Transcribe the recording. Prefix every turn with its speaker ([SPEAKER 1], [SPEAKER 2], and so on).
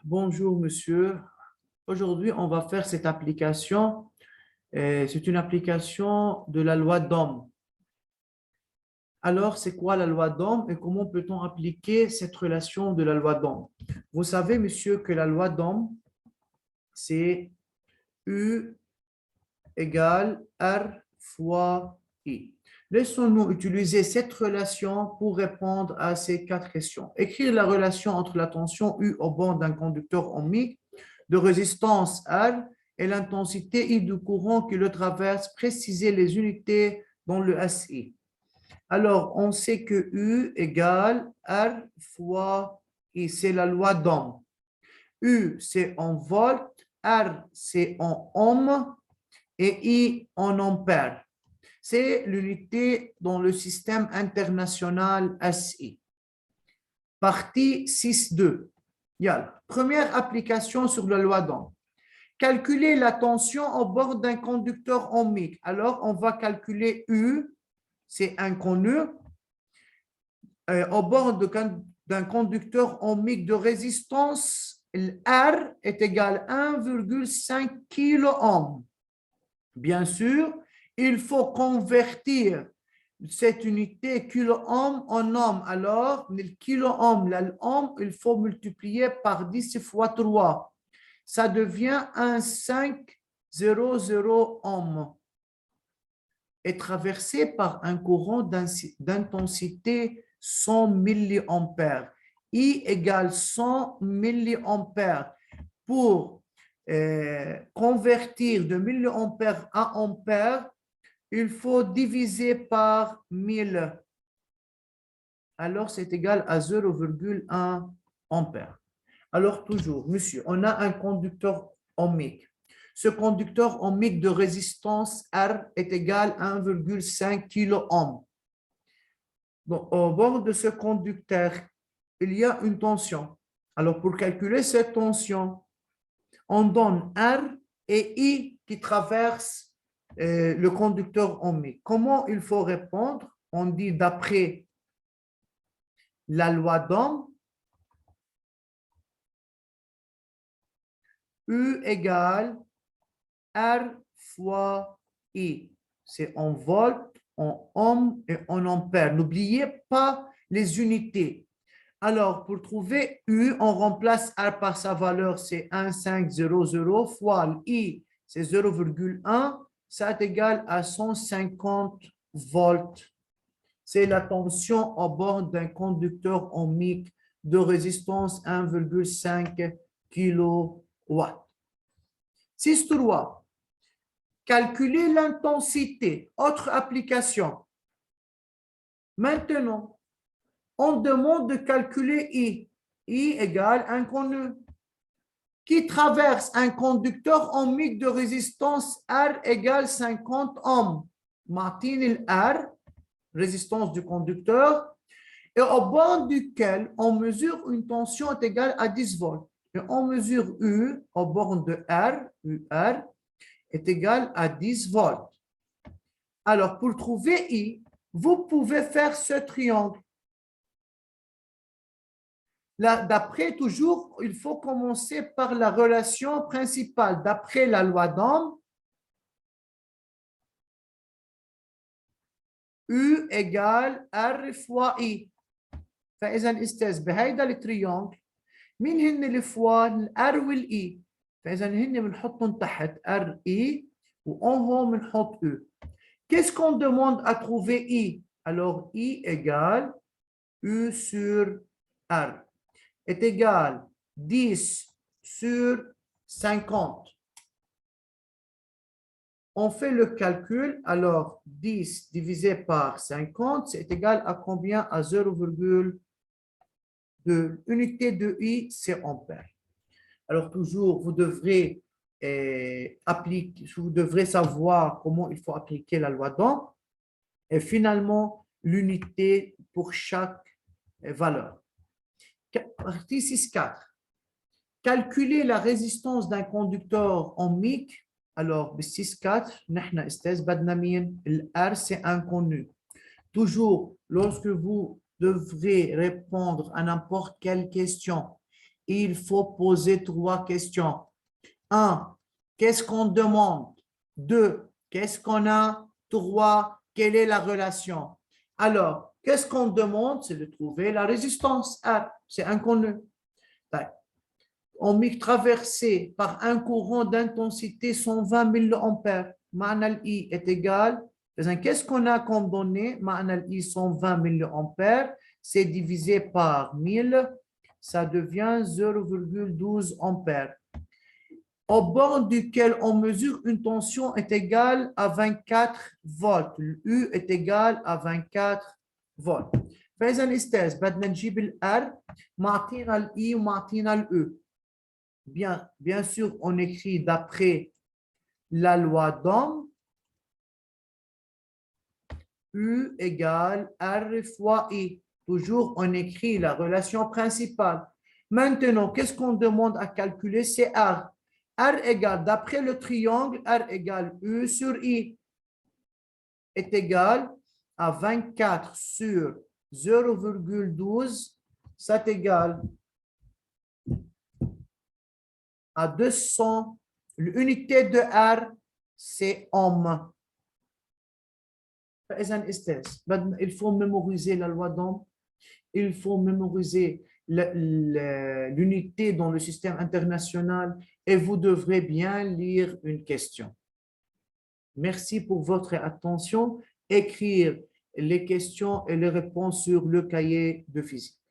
[SPEAKER 1] Bonjour, monsieur. Aujourd'hui, on va faire cette application. C'est une application de la loi d'Ohm. Alors, c'est quoi la loi d'Ohm et comment peut-on appliquer cette relation de la loi d'Ohm? Vous savez, monsieur, que la loi d'Ohm, c'est U égale R fois I. Laissons-nous utiliser cette relation pour répondre à ces quatre questions. Écrire la relation entre la tension U au bord d'un conducteur ohmique de résistance R et l'intensité I du courant qui le traverse, préciser les unités dans le SI. Alors, on sait que U égale R fois I, c'est la loi d'Ohm. U, c'est en volts, R, c'est en ohms, et I en ampères. C'est l'unité dans le système international SI. Partie 6.2. Première application sur la loi d'Ohm. Calculer la tension au bord d'un conducteur ohmique. Alors, on va calculer U, c'est inconnu, au bord d'un conducteur ohmique de résistance, R est égal à 1,5 kΩ. Bien sûr, il faut convertir cette unité kilo-ohm en ohm. Alors, le kilo-ohm, l'ohm, il faut multiplier par 10 fois 3. Ça devient 1,500 ohm. Et traversé par un courant d'intensité 100 milliampères. I égale 100 milliampères. Pour convertir de milliampères à ampères, il faut diviser par 1000. Alors, c'est égal à 0,1 ampère. Alors, toujours, monsieur, on a un conducteur ohmique. Ce conducteur ohmique de résistance R est égal à 1,5 kΩ. Bon, au bord de ce conducteur, il y a une tension. Alors, pour calculer cette tension, on donne R et I qui traversent le conducteur ohmique. Comment il faut répondre? On dit d'après la loi d'Ohm, U égale R fois I. C'est en volts, en ohms et en ampères. N'oubliez pas les unités. Alors, pour trouver U, on remplace R par sa valeur, c'est 1,500 fois I, c'est 0,1. Ça est égal à 150 volts. C'est la tension au bord d'un conducteur ohmique de résistance 1,5 kW. 6.3. Calculer l'intensité. Autre application. Maintenant, on demande de calculer I. I égale inconnu. Qui traverse un conducteur ohmique de résistance R égale 50 ohms. Martin R, résistance du conducteur, et au bord duquel on mesure une tension est égale à 10 volts. Et on mesure U au bord de R, UR, est égal à 10 volts. Alors, pour trouver I, vous pouvez faire ce triangle. Là, d'après, toujours, il faut commencer par la relation principale. D'après la loi d'Ohm, U égale R fois I. فإذا أستاذ بهيدا التريونغل مين هن الفوا الار والاي؟ فإذا هن بنحطهم تحت ار اي وان هون بنحط او. Qu'est-ce qu'on demande à trouver I? Alors, I égale U sur R est égal 10 sur 50. On fait le calcul. Alors, 10 divisé par 50, c'est égal à combien? À 0,2. Unité de I, c'est ampère. Alors, toujours, vous devrez savoir comment il faut appliquer la loi d'Ohm et finalement l'unité pour chaque valeur. Partie 6.4. Calculer la résistance d'un conducteur ohmique. Alors, 6.4, R c'est inconnu. Toujours, lorsque vous devrez répondre à n'importe quelle question il faut poser 3 questions. 1. Qu'est-ce qu'on demande? 2. Qu'est-ce qu'on a? 3. Quelle est la relation? Alors, qu'est-ce qu'on demande? C'est de trouver la résistance R. C'est inconnu. On est traversé par un courant d'intensité 120 milliampères. Ma'na I est égal. Qu'est-ce qu'on a comme donné? Ma'na I 120 milliampères, c'est divisé par 1000, ça devient 0,12 ampères. Au bord duquel on mesure une tension est égale à 24 volts. U est égal à 24 volts. فإذا أستاذ بدنا نجيب الR معطينا الI ومعطينا الE. Bien sûr, on écrit d'après la loi d'Ohm, U égale R fois I. Toujours, on écrit la relation principale. Maintenant, qu'est-ce qu'on demande à calculer? C'est R. R égale, d'après le triangle, R égale U sur I est égal à 24 sur 0,12. Ça est égal à 200. L'unité de R, c'est ohm. Il faut mémoriser la loi d'Ohm. Il faut mémoriser l'unité dans le système international et vous devrez bien lire une question. Merci pour votre attention. Écrire les questions et les réponses sur le cahier de physique.